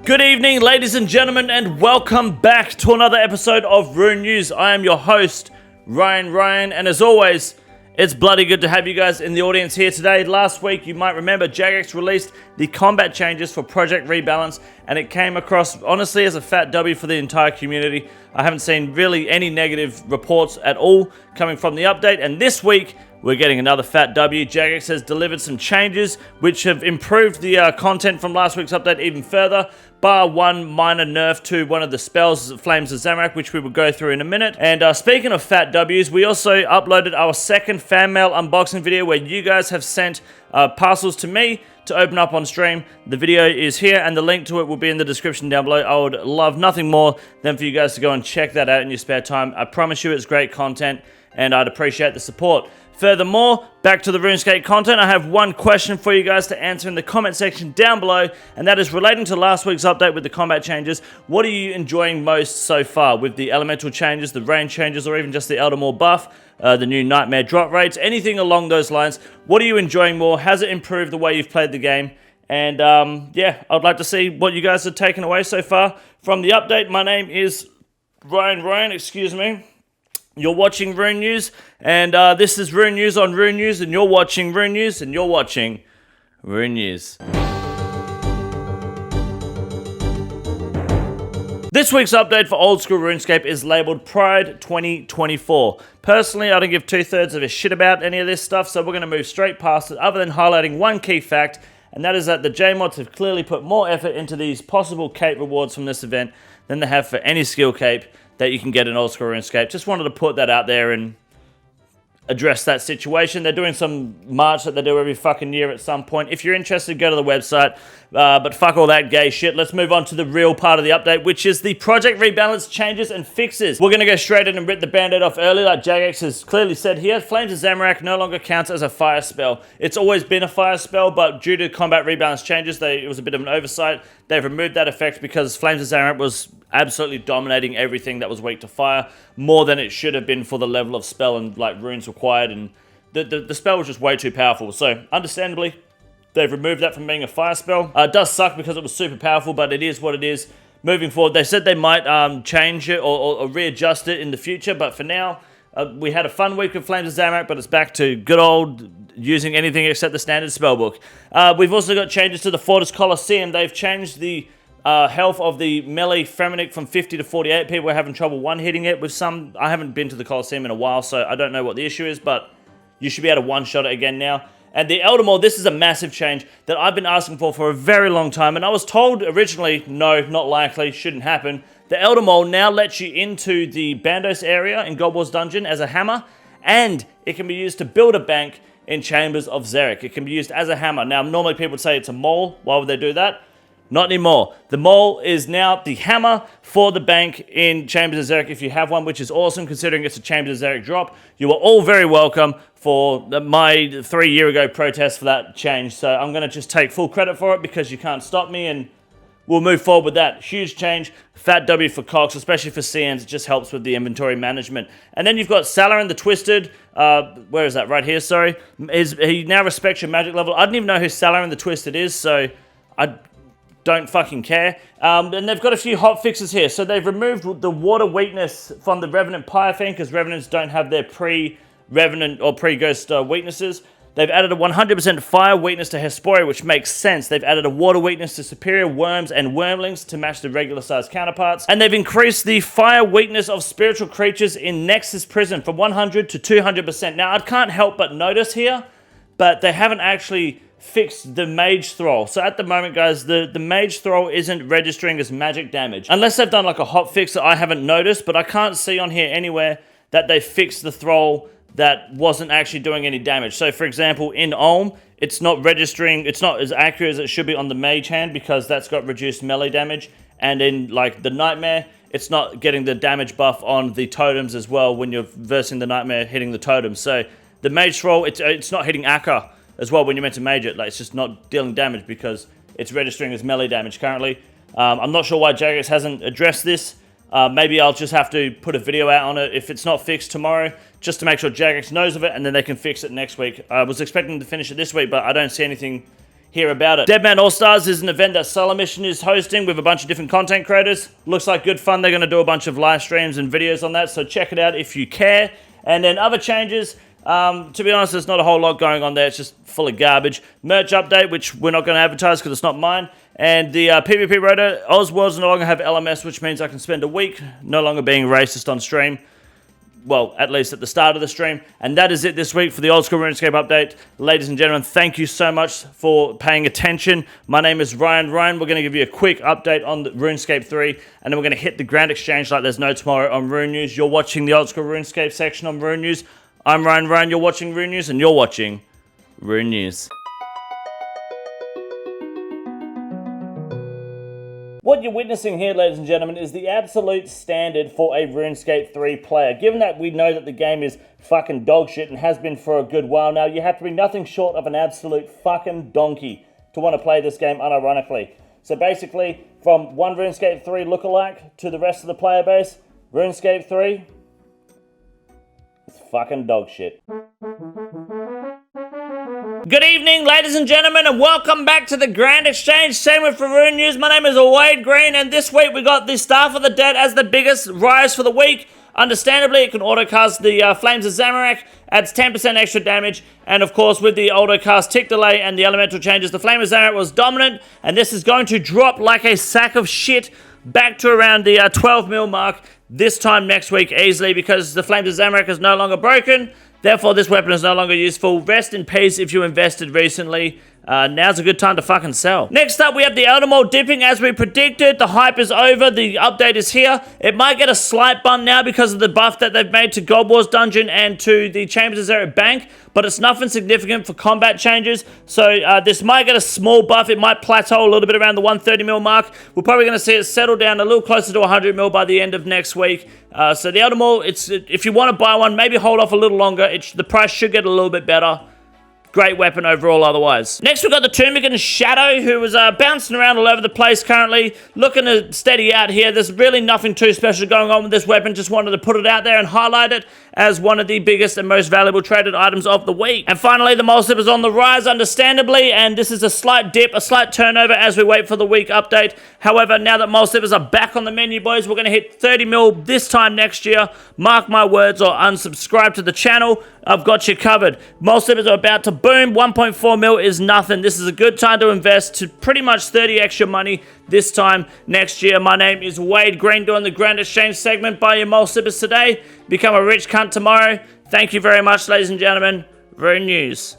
Good evening, ladies and gentlemen, and welcome back to another episode of Rune News. I am your host, Ryan, and as always, it's bloody good to have you guys in the audience here today. Last week, you might remember, Jagex released the combat changes for Project Rebalance, and it came across, honestly, as a fat W for the entire community. I haven't seen really any negative reports at all coming from the update, and this week, we're getting another fat W. Jagex has delivered some changes which have improved the content from last week's update even further, bar one minor nerf to one of the spells, Flames of Zamorak, which we will go through in a minute. And speaking of fat Ws, we also uploaded our second fan mail unboxing video where you guys have sent parcels to me to open up on stream. The video is here and the link to it will be in the description down below. I would love nothing more than for you guys to go and check that out in your spare time. I promise you it's great content and I'd appreciate the support. Furthermore, back to the RuneScape content, I have one question for you guys to answer in the comment section down below, and that is relating to last week's update with the combat changes. What are you enjoying most so far with the elemental changes, the rain changes, or even just the Elder Maul buff, the new Nightmare drop rates, anything along those lines? What are you enjoying more? Has it improved the way you've played the game? And yeah, I'd like to see what you guys have taken away so far from the update. My name is Ryan, excuse me. You're watching Rune News, and this is Rune News on Rune News, and you're watching Rune News, and you're watching Rune News. This week's update for Oldschool Runescape is labeled Pride 2024. Personally, I don't give two-thirds of a shit about any of this stuff, so we're going to move straight past it, other than highlighting one key fact, and that is that the JMods have clearly put more effort into these possible cape rewards from this event than they have for any skill cape that you can get in Oldschool Runescape. Just wanted to put that out there and address that situation. They're doing some march that they do every fucking year at some point. If you're interested, go to the website. But fuck all that gay shit. Let's move on to the real part of the update, which is the Project Rebalance changes and fixes. We're going to go straight in and rip the band-aid off early, like Jagex has clearly said here. Flames of Zamorak no longer counts as a fire spell. It's always been a fire spell, but due to combat rebalance changes, it was a bit of an oversight. They've removed that effect because Flames of Zamorak was absolutely dominating everything that was weak to fire, more than it should have been for the level of spell and like runes required, and the spell was just way too powerful. So understandably, they've removed that from being a fire spell. It does suck because it was super powerful, but it is what it is. Moving forward, they said they might change it or readjust it in the future, but for now, we had a fun week with Flames of Zamorak, but it's back to good old using anything except the standard spellbook. We've also got changes to the Fortis Coliseum. They've changed the health of the melee Feminic from 50 to 48. People are having trouble one-hitting it with some. I haven't been to the Coliseum in a while, so I don't know what the issue is, but you should be able to one-shot it again now. And the Elder Maul, this is a massive change that I've been asking for a very long time, and I was told originally, no, not likely, shouldn't happen. The Elder Maul now lets you into the Bandos area in God Wars Dungeon as a hammer, and it can be used to build a bank in Chambers of Xeric. It can be used as a hammer. Now, normally people would say it's a mole. Why would they do that? Not anymore. The mole is now the hammer for the bank in Chambers of Xeric if you have one, which is awesome considering it's a Chambers of Xeric drop. You are all very welcome for my 3 year ago protest for that change. So I'm going to just take full credit for it because you can't stop me, and we'll move forward with that. Huge change. Fat W for Cox, especially for CNs. It just helps with the inventory management. And then you've got Salarin the Twisted. Where is that? Right here, sorry. He now respects your magic level. I didn't even know who Salarin the Twisted is, so I don't fucking care. And they've got a few hot fixes here. So they've removed the water weakness from the Revenant Pyrothane because Revenants don't have their pre-Revenant or pre-Ghost weaknesses. They've added a 100% fire weakness to Hesperia, which makes sense. They've added a water weakness to Superior Worms and Wormlings to match the regular sized counterparts. And they've increased the fire weakness of spiritual creatures in Nexus Prison from 100 to 200%. Now, I can't help but notice here, but they haven't actually fixed the Mage Thrall. So at the moment, guys, the Mage Thrall isn't registering as magic damage. Unless they've done like a hot fix that I haven't noticed, but I can't see on here anywhere that they fixed the Thrall that wasn't actually doing any damage. So for example, in Ulm, it's not registering, it's not as accurate as it should be on the Mage Hand because that's got reduced melee damage. And in like the Nightmare, it's not getting the damage buff on the totems as well when you're versing the Nightmare hitting the totems. So the Mage Thrall, it's not hitting Akka as well when you're meant to mage it. Like, it's just not dealing damage because it's registering as melee damage currently. I'm not sure why Jagex hasn't addressed this. Maybe I'll just have to put a video out on it if it's not fixed tomorrow, just to make sure Jagex knows of it, and then they can fix it next week. I was expecting to finish it this week, but I don't see anything hear about it. Deadman All-Stars is an event that Solar Mission is hosting with a bunch of different content creators. Looks like good fun. They're going to do a bunch of live streams and videos on that, so check it out if you care. And then other changes, to be honest, there's not a whole lot going on there. It's just full of garbage. Merch update, which we're not going to advertise because it's not mine. And the PvP rotor, Osworlds no longer have LMS, which means I can spend a week no longer being racist on stream. Well, at least at the start of the stream. And that is it this week for the Old School RuneScape update. Ladies and gentlemen, thank you so much for paying attention. My name is Ryan. We're going to give you a quick update on the RuneScape 3, and then we're going to hit the Grand Exchange like there's no tomorrow on Rune News. You're watching the Old School RuneScape section on Rune News. I'm Ryan. You're watching Rune News, and you're watching Rune News. What you're witnessing here, ladies and gentlemen, is the absolute standard for a RuneScape 3 player. Given that we know that the game is fucking dog shit and has been for a good while now, you have to be nothing short of an absolute fucking donkey to want to play this game unironically. So basically, from one RuneScape 3 lookalike to the rest of the player base, RuneScape 3 is fucking dog shit. Good evening, ladies and gentlemen, and welcome back to the Grand Exchange segment for Rune News. My name is Wade Green, and this week we got the Staff of the Dead as the biggest rise for the week. Understandably, it can autocast the Flames of Zamorak, adds 10% extra damage, and of course, with the autocast tick delay and the elemental changes, the Flame of Zamorak was dominant, and this is going to drop like a sack of shit back to around the 12 mil mark this time next week easily, because the Flames of Zamorak is no longer broken. Therefore, this weapon is no longer useful. Rest in peace if you invested recently. Now's a good time to fucking sell. Next up, we have the Elder Maul dipping as we predicted. The hype is over. The update is here. It might get a slight bump now because of the buff that they've made to God Wars Dungeon and to the Chambers of Zero Bank, but it's nothing significant for combat changes. So this might get a small buff. It might plateau a little bit around the 130 mil mark. We're probably going to see it settle down a little closer to 100 mil by the end of next week. So the Elder Maul, if you want to buy one, maybe hold off a little longer. The price should get a little bit better. Great weapon overall otherwise. Next we've got the Pthumagan Shadow, who is bouncing around all over the place currently, looking to steady out here. There's really nothing too special going on with this weapon. Just wanted to put it out there and highlight it as one of the biggest and most valuable traded items of the week. And finally, the Mole Slip is on the rise, understandably, and this is a slight dip, a slight turnover as we wait for the week update. However, now that Mole Slippers are back on the menu, boys, we're going to hit 30 mil this time next year. Mark my words, or unsubscribe to the channel. I've got you covered. Mole Slippers are about to boom. 1.4 mil is nothing. This is a good time to invest to pretty much 30 extra money this time next year. My name is Wade Green, doing the Grand Exchange segment. Buy your Mole Slippers today. Become a rich cunt tomorrow. Thank you very much, ladies and gentlemen. Rune News.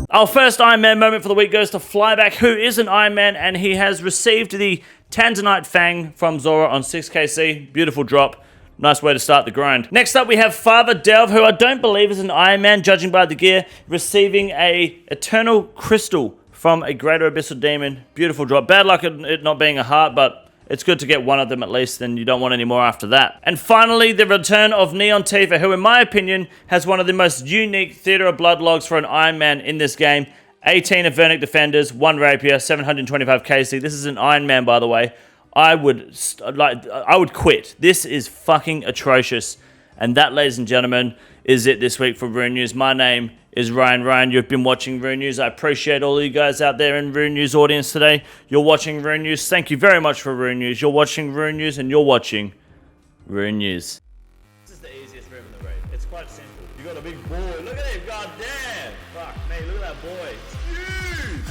Our first Iron Man moment for the week goes to Flyback, who is an Iron Man, and he has received the Tanzanite Fang from Zora on 6kc. Beautiful drop. Nice way to start the grind. Next up, we have Father Delve, who I don't believe is an Iron Man, judging by the gear, receiving a Eternal Crystal from a Greater Abyssal Demon. Beautiful drop. Bad luck at it not being a heart, but it's good to get one of them at least, and you don't want any more after that. And finally, the return of Neon Tifa, who in my opinion has one of the most unique Theatre of Blood logs for an Iron Man in this game. 18 Avernic Defenders, 1 Rapier, 725 KC. This is an Iron Man, by the way. I would quit. This is fucking atrocious. And that, ladies and gentlemen, is it this week for Rune News. My name is Ryan. You've been watching Rune News. I appreciate all you guys out there in Rune News audience today. You're watching Rune News. Thank you very much for Rune News. You're watching Rune News, and you're watching Rune News. This is the easiest room in the raid. It's quite simple. You got a big boy. Look at him. God damn. Fuck me. Look at that boy. It's huge.